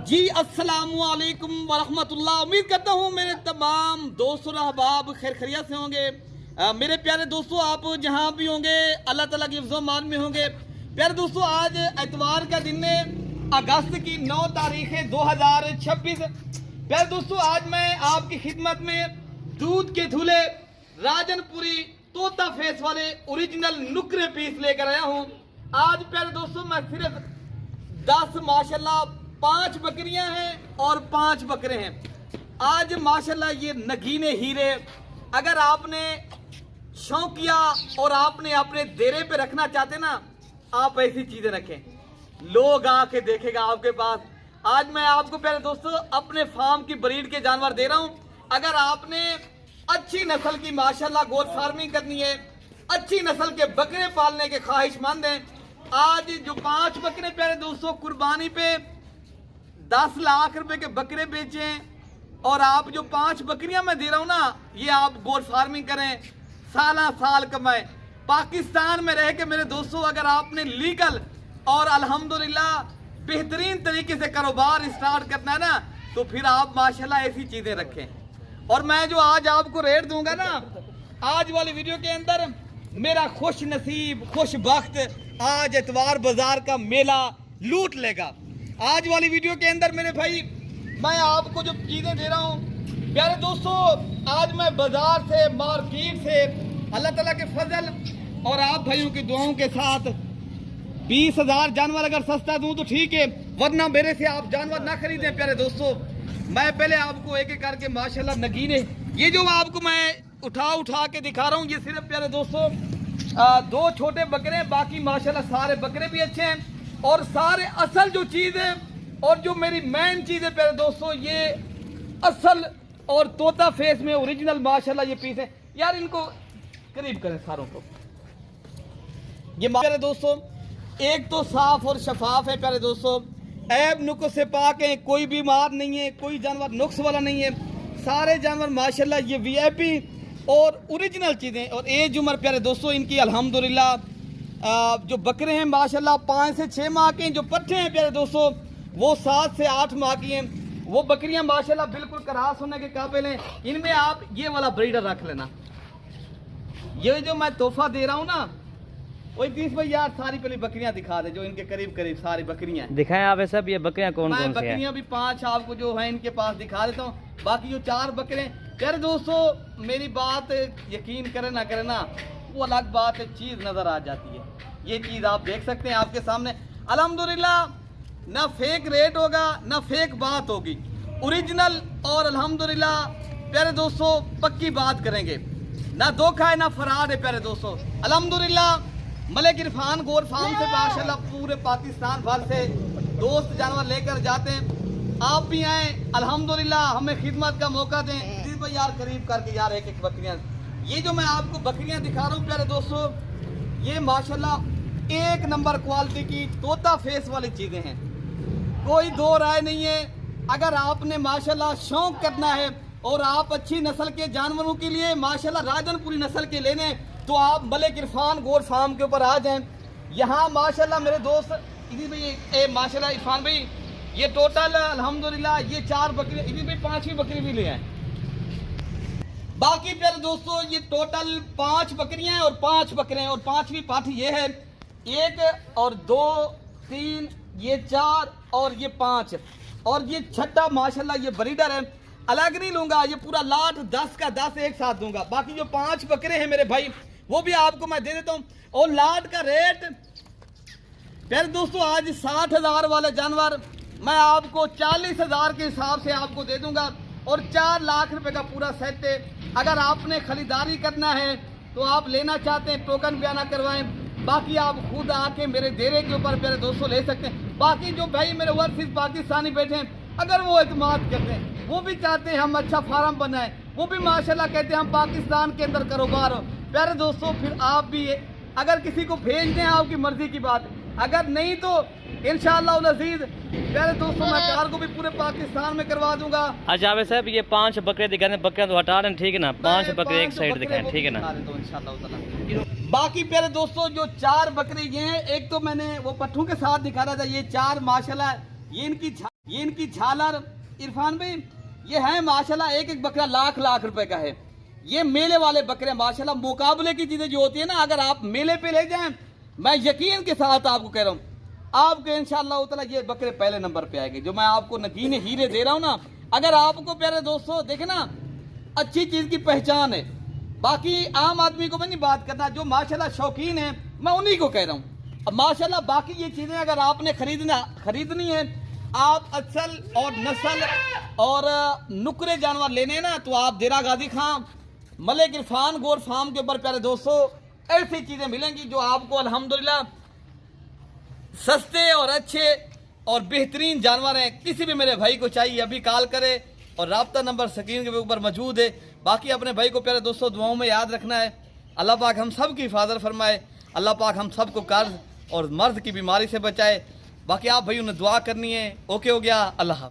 जी अस्सलामुअलैकुम वरहमतुल्लाह। उम्मीद करता हूँ मेरे तमाम दोस्त और अहबाब खैर खैरियत से होंगे। मेरे प्यारे दोस्तों, आप जहाँ भी होंगे अल्लाह ताला की हिफ्ज़ मान में होंगे। प्यारे दोस्तों, आज एतवार का दिन है, अगस्त की 9 तारीख है 2026। प्यारे दोस्तों, आज मैं आपकी खिदमत में दूध के धुले राजनपुरी तोता फेस वाले ओरिजिनल नुकरे पीस लेकर आया हूँ। आज प्यारे दोस्तों, मैं सिर्फ 10 माशाल्लाह 5 बकरियां हैं और 5 बकरे हैं। आज माशाल्लाह ये नगीने हीरे, अगर आपने शौक किया और आपने अपने डेरे पे रखना चाहते ना, आप ऐसी चीजें रखें, लोग आके देखेगा आपके पास। आज मैं आपको प्यारे दोस्तों अपने फार्म की ब्रीड के जानवर दे रहा हूं। अगर आपने अच्छी नस्ल की माशाल्लाह गोट फार्मिंग करनी है, अच्छी नस्ल के बकरे पालने के ख्वाहिशमंद हैं, आज जो 5 बकरे प्यारे दोस्तों कुर्बानी पे 10 लाख रुपए के बकरे बेचे, और आप जो 5 बकरियां मैं दे रहा हूं ना, ये आप गोट फार्मिंग करें, साला साल कमाए। पाकिस्तान में रह के मेरे दोस्तों, अगर आपने लीगल और अल्हम्दुलिल्लाह बेहतरीन तरीके से कारोबार स्टार्ट करना है ना, तो फिर आप माशाल्लाह ऐसी चीजें रखें। और मैं जो आज आपको रेट दूंगा ना, आज वाली वीडियो के अंदर मेरा खुश नसीब खुश वक्त आज एतवार बाजार का मेला लूट लेगा। आज वाली वीडियो के अंदर मेरे भाई मैं आपको जो चीजें दे रहा हूँ प्यारे दोस्तों, आज मैं बाजार से मार्केट से अल्लाह ताला के फजल और आप भाइयों की दुआओं के साथ 20,000 जानवर अगर सस्ता दूं तो ठीक है, वरना मेरे से आप जानवर ना खरीदें। प्यारे दोस्तों, मैं पहले आपको एक एक करके माशाल्लाह नगीने, ये जो आपको मैं उठा के दिखा रहा हूँ, ये सिर्फ प्यारे दोस्तों 2 छोटे बकरे, बाकी माशाल्लाह सारे बकरे भी अच्छे हैं। और सारे असल जो चीज है और जो मेरी मेन चीज है प्यारे दोस्तों, ये असल और तोता फेस में ओरिजिनल माशाल्लाह ये पीस है। यार इनको करीब करें सारों को। ये प्यारे दोस्तों एक तो साफ और शफाफ है प्यारे दोस्तों, ऐब नुक्स से पाक है, कोई बीमार नहीं है, कोई जानवर नुक्स वाला नहीं है, सारे जानवर माशाल्लाह ये वीआईपी और ओरिजिनल चीजें। और एज उम्र प्यारे दोस्तों इनकी अल्हम्दुलिल्लाह जो बकरे हैं माशाल्लाह 5 से 6 माह के हैं, जो पट्ठे हैं प्यारे दोस्तों वो 7 से 8 माह की हैं। वो बकरियां माशाल्लाह बिल्कुल करास होने के काबिल हैं। इनमें आप ये वाला ब्रीडर रख लेना। ये जो मैं तोहफा दे रहा हूँ ना, वही 30 भाई यार सारी पहले बकरियां दिखा दे, जो इनके करीब करीब सारी बकरियां दिखाएं आप सब। ये बकरियां कौन कौन सी हैं? बकरियां भी 5 आपको जो है इनके पास दिखा देता हूँ। बाकी जो 4 बकरे प्यारे दोस्तों, मेरी बात यकीन करे ना करे ना, वो अलग बात है, चीज नजर आ जाती है। ये चीज आप देख सकते हैं आपके सामने। अल्हम्दुलिल्लाह ना फेक रेट होगा ना फेक बात होगी, ओरिजिनल और अल्हम्दुलिल्लाह प्यारे दोस्तों पक्की बात करेंगे, ना धोखा है ना फराड है प्यारे दोस्तों। अल्हम्दुलिल्लाह मलिक इरफान गोट फार्म से माशाल्लाह पूरे पाकिस्तान भर से दोस्त जानवर लेकर जाते हैं। आप भी आए, अल्हम्दुलिल्लाह हमें खिदमत का मौका दें। भाई यार करीब करके यार एक एक बकरियां, ये जो मैं आपको बकरियां दिखा रहा हूँ प्यारे दोस्तों, ये माशाल्लाह 1 नंबर क्वालिटी की तोता फेस वाली चीजें हैं, कोई दो राय नहीं है। अगर आपने माशाल्लाह शौक करना है और आप अच्छी नस्ल के जानवरों के लिए माशाल्लाह राजनपुरी नस्ल के लेने, तो आप मलिक इरफान गोट फार्म के ऊपर आ जाएं। यहाँ माशाल्लाह मेरे दोस्त इधर भाई माशाल्लाह इरफान भाई, ये टोटल अल्हम्दुलिल्लाह ये 4 बकरी, इधर भाई 5वीं बकरी भी ले आए। बाकी प्यारे दोस्तों ये टोटल 5 बकरियां हैं और 5 बकरे हैं, और 5वीं पाठी ये है। 1 और 2 3 ये 4 और ये 5, और ये 6ठा माशाल्लाह ये ब्रीडर है। अलग नहीं लूंगा, ये पूरा लाट 10 का 10 एक साथ दूंगा। बाकी जो 5 बकरे हैं मेरे भाई, वो भी आपको मैं दे देता हूँ। और लाट का रेट प्यारे दोस्तों आज 60,000 वाले जानवर मैं आपको 40,000 के हिसाब से आपको दे दूंगा, और 4 लाख रुपए का पूरा सेट है। अगर आपने खरीदारी करना है तो आप लेना चाहते हैं टोकन बयाना करवाएं, बाकी आप खुद आके मेरे डेरे के ऊपर मेरे दोस्तों ले सकते हैं। बाकी जो भाई मेरे ओवरसीज पाकिस्तानी बैठे हैं, अगर वो एतमाद करते हैं, वो भी चाहते हैं हम अच्छा फार्म बनाएं, वो भी माशाल्लाह कहते हैं हम पाकिस्तान के अंदर कारोबार हो, प्यारे दोस्तों फिर आप भी अगर किसी को भेज दें आपकी मर्जी की बात, अगर नहीं तो इंशाअल्लाह अज़ीज़ प्यारे दोस्तों मैं कार को भी पूरे पाकिस्तान में करवा दूंगा। अच्छा आवे साहब ये 5 बकरे दिखाने, बकरे तो हटा रहे हैं ठीक है ना, 5 बकरे एक साइड दिखाएं ठीक है ना। बाकी प्यारे दोस्तों जो 4 बकरे ये हैं, एक तो मैंने वो पट्ठों के साथ दिखा रहा था, ये 4 माशाल्लाह ये इनकी ये इनकी झालर इरफान भाई, ये है माशाल्लाह एक एक बकरा लाख लाख रुपए का है। ये मेले वाले बकरे माशाल्लाह, मुकाबले की चीजें जो होती है ना, अगर आप मेले पे ले जाएं, मैं यकीन के साथ आपको कह रहा हूँ, आपके इंशाअल्लाह उतना ये बकरे पहले नंबर पे आएंगे। जो मैं आपको नगीने हीरे दे रहा हूँ ना, अगर आपको प्यारे दोस्तों देखे ना, अच्छी चीज की पहचान है। बाकी आम आदमी को मैं नहीं बात करना, जो माशाल्लाह शौकीन है मैं उन्हीं को कह रहा हूँ। अब माशाल्लाह बाकी ये चीजें अगर आपने खरीदनी है, आप असल और नस्ल और नुकरे जानवर लेने हैं ना, तो आप देरा गाजी खां मलिक इरफान गोर फार्म के ऊपर प्यारे दोस्तों ऐसी चीजें मिलेंगी जो आपको अल्हम्दुलिल्लाह सस्ते और अच्छे और बेहतरीन जानवर हैं। किसी भी मेरे भाई को चाहिए अभी कॉल करे, और राब्ता नंबर स्क्रीन के ऊपर मौजूद है। बाकी अपने भाई को प्यारे दोस्तों दुआओं में याद रखना है। अल्लाह पाक हम सब की हिफाजत फरमाए, अल्लाह पाक हम सबको कर्ज और मर्द की बीमारी से बचाए। बाकी आप भाई उन्हें दुआ करनी है। ओके हो गया, अल्लाह हाफ़िज़।